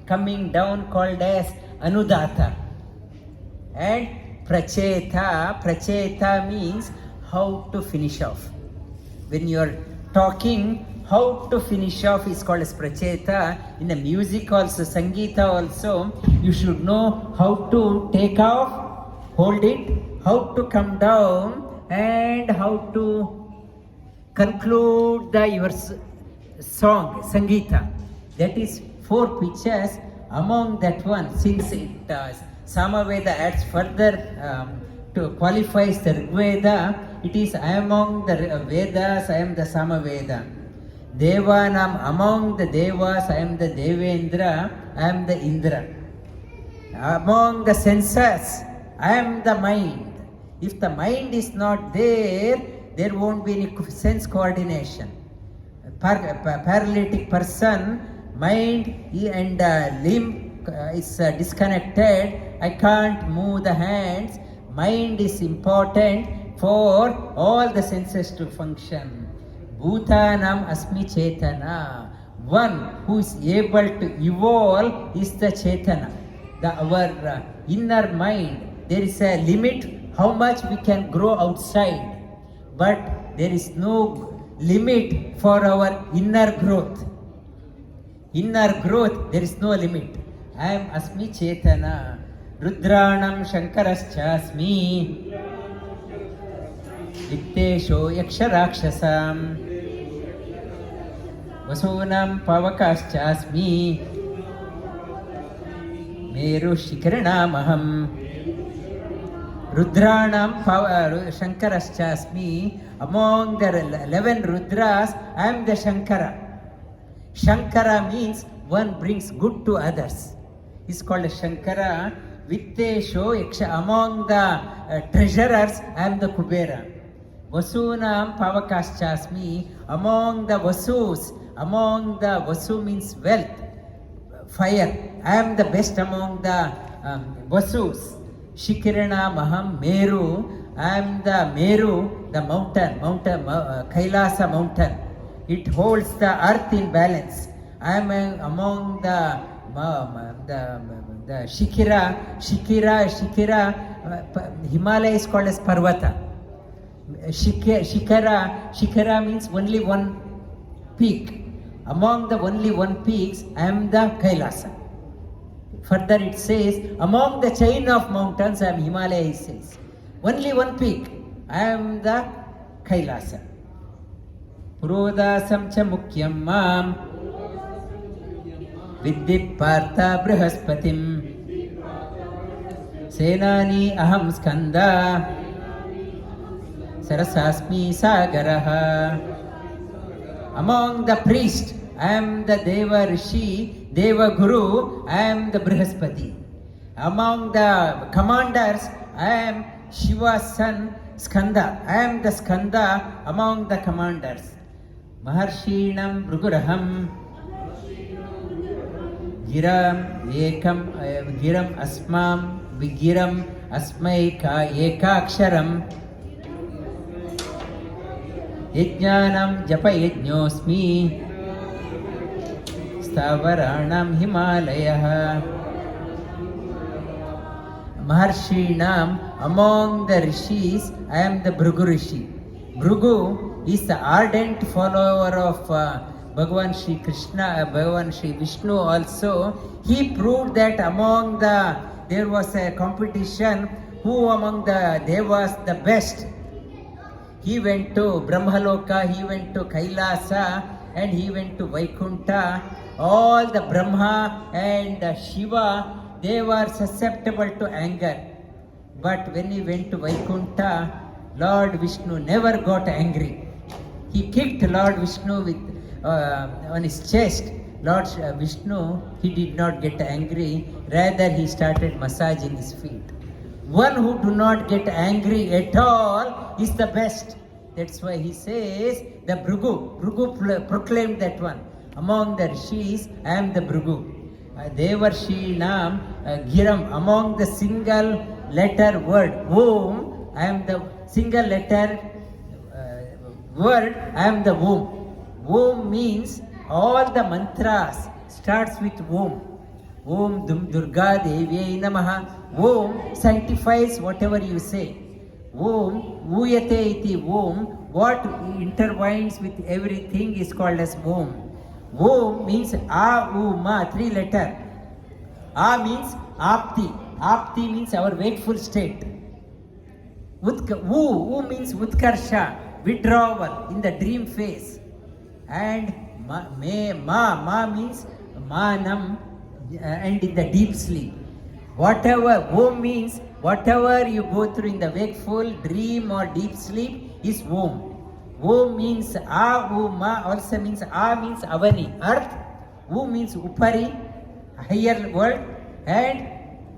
Speaker 1: called as anudata. And pracheta means how to finish off. When you are talking, how to finish off is called as pracheta. In the music also, sangeeta also, you should know how to take off, hold it, how to come down, and how to conclude your song, sangeeta. That is 4 pitches. Among that one, since it Samaveda adds further to qualifies the Rigveda, it is I am among the Vedas, I am the Samaveda. Devanam, among the Devas, I am the Devendra, I am the Indra. Among the senses, I am the mind. If the mind is not there, there won't be any sense coordination. Paralytic person, mind and limb is disconnected. I can't move the hands. Mind is important for all the senses to function. Bhutanam asmi chetana. One who is able to evolve is the chetana. Our inner mind, there is a limit how much we can grow outside, but there is no limit for our inner growth. Inner growth, there is no limit. I am asmi chetana. Rudranam shankarashchasmi. Vittesho yaksharaksasam. Vasunam pavakaschasmi. Meru shikranam aham. Rudranam shankarashchasmi. Among the 11 Rudras, I am the Shankara. Shankara means one brings good to others. It's called a Shankara. Vittesho yaksha. Among the treasurers, I am the Kubera. Vasunam pavakaschasmi. Among the Vasus, Vasu means wealth, fire. I am the best among the Vasus. Shikirana maham Meru. I am the Meru, the mountain, Kailasa mountain. It holds the earth in balance. I am among the Shikira. Himalaya is called as Parvata. Shikara means only one peak. Among the only one peaks, I am the Kailasa. Further it says, among the chain of mountains, I am Himalaya, it says. Only one peak, I am the Kailasa. Purodasam cha mukyam mam. Viddit partha brihaspatim. Senani aham skanda. Sarasasmi sagaraha. Among the priests, I am the Deva Rishi, Deva Guru, I am the Brihaspati. Among the commanders, I am Shiva's son, Skanda. I am the Skanda among the commanders. maharṣhīṇāṁ bhṛigur girām asmāṁ girām asmyekam akṣharam yajñānāṁ japa-yajñosmi sthāvarāṇāṁ himālayaḥ. Maharṣhīṇāṁ, among the rishis, I am the Bhṛigur Rishi. Bhṛigu is the ardent follower of Bhagavan Shri Krishna, Bhagavan Shri Vishnu also. He proved that there was a competition who among the devas the best. He went to Brahmaloka, he went to Kailasa, and he went to Vaikunta. All the Brahma and Shiva, they were susceptible to anger. But when he went to Vaikunta, Lord Vishnu never got angry. He kicked Lord Vishnu on his chest Lord Vishnu, he did not get angry, rather he started massaging his feet. One who do not get angry at all is the best. That's why he says, the bhṛigur proclaimed that one. Among the rishis, I am the bhṛigur. maharṣhīṇāṁ, girām, among the single letter word, womb, I am the single letter word, I am the womb. Womb means all the mantras starts with womb. Om Durga Devyai Namaha. Om sanctifies whatever you say. Om Vuyate iti Om. What intertwines with everything is called as Om. Om means A, U, Ma, 3 letter. A means Apti. Apti means our wakeful state. U means Utkarsha, withdrawal in the dream phase. And Ma means Manam, and in the deep sleep. Whatever Om means, whatever you go through in the wakeful, dream or deep sleep is Om. Om means A, U, Ma also means A means Avani, earth. U means Upari, higher world. And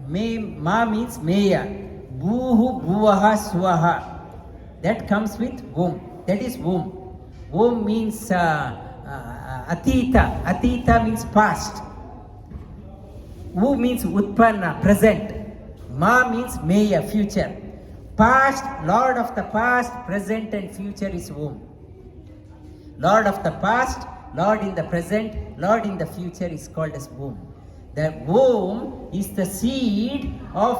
Speaker 1: Ma means Meya. Bhuhu, Bhuvaha, Swaha. That comes with Om. That is Om. Om means Atita. Atita means past. U means Utpanna, present. Ma means Meya, future. Past, Lord of the past, present and future is Om. Lord of the past, Lord in the present, Lord in the future is called as Om. The Om is the seed of,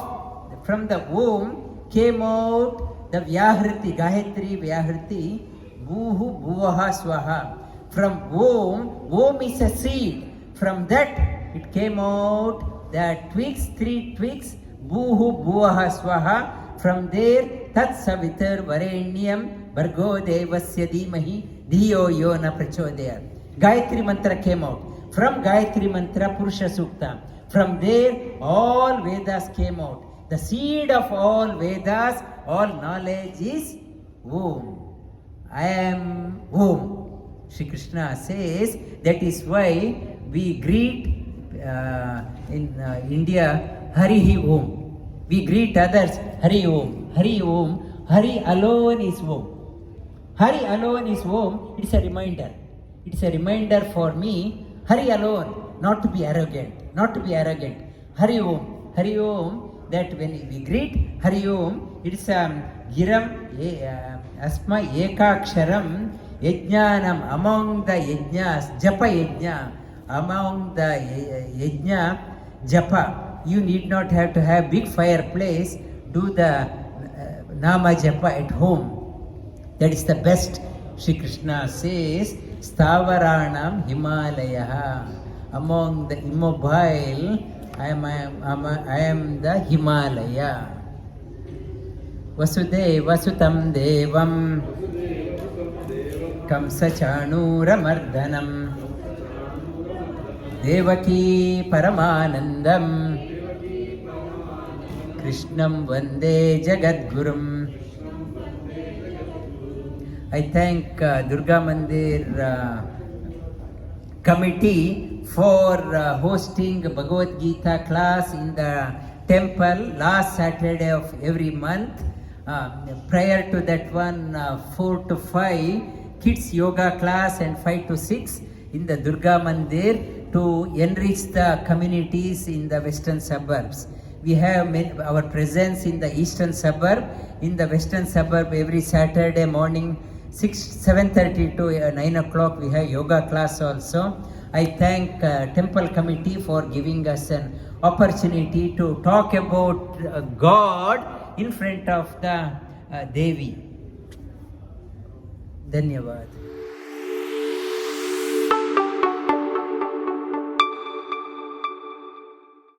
Speaker 1: from the Om came out the Vyahriti, Gayatri, Vyahriti, Bhuhu, Bhuvaha, Swaha. From Om is a seed. From that it came out the twigs, 3 twigs, Bhuhu, Bhuvaha, Swaha. From there, Tat Savitar Varenyam Bhargo Devasya Dhimahi Dhiyo Yo Na Prachodaya. Gayatri Mantra came out. From Gayatri Mantra, Purusha Sukta. From there, all Vedas came out. The seed of all Vedas, all knowledge is Om. I am Om. Shri Krishna says, that is why we greet in India, Hari Om. We greet others, Hari Om, Hari Om. Hari alone is Om. Hari alone is Om. It's a reminder. It's a reminder for me, Hari alone, not to be arrogant, not to be arrogant. Hari Om, Hari Om. That when we greet Hari Om, it's girām, asmyekam, akṣharam, yajñānāṁ, among the yajñas, japa-yajño, among the yajña, japa. You need not have to have big fireplace. Do the nama japa at home. That is the best. Shri Krishna says, sthāvarāṇāṁ himālayaḥ. Among the immobile, I am the Himalaya. Vasudeva sutam devam kamsachanūramardanam devaki paramanandam Krishnam vande jagadgurum. I thank Durga Mandir committee for hosting Bhagavad Gita class in the temple last Saturday of every month. Prior to that one, 4 to 5 kids yoga class and 5 to 6 in the Durga Mandir to enrich the communities in the western suburbs. We have our presence in the eastern suburb. In the western suburb, every Saturday morning, 7:30 to 9 o'clock, we have yoga class also. I thank temple committee for giving us an opportunity to talk about God in front of the Devi. Dhanyavad.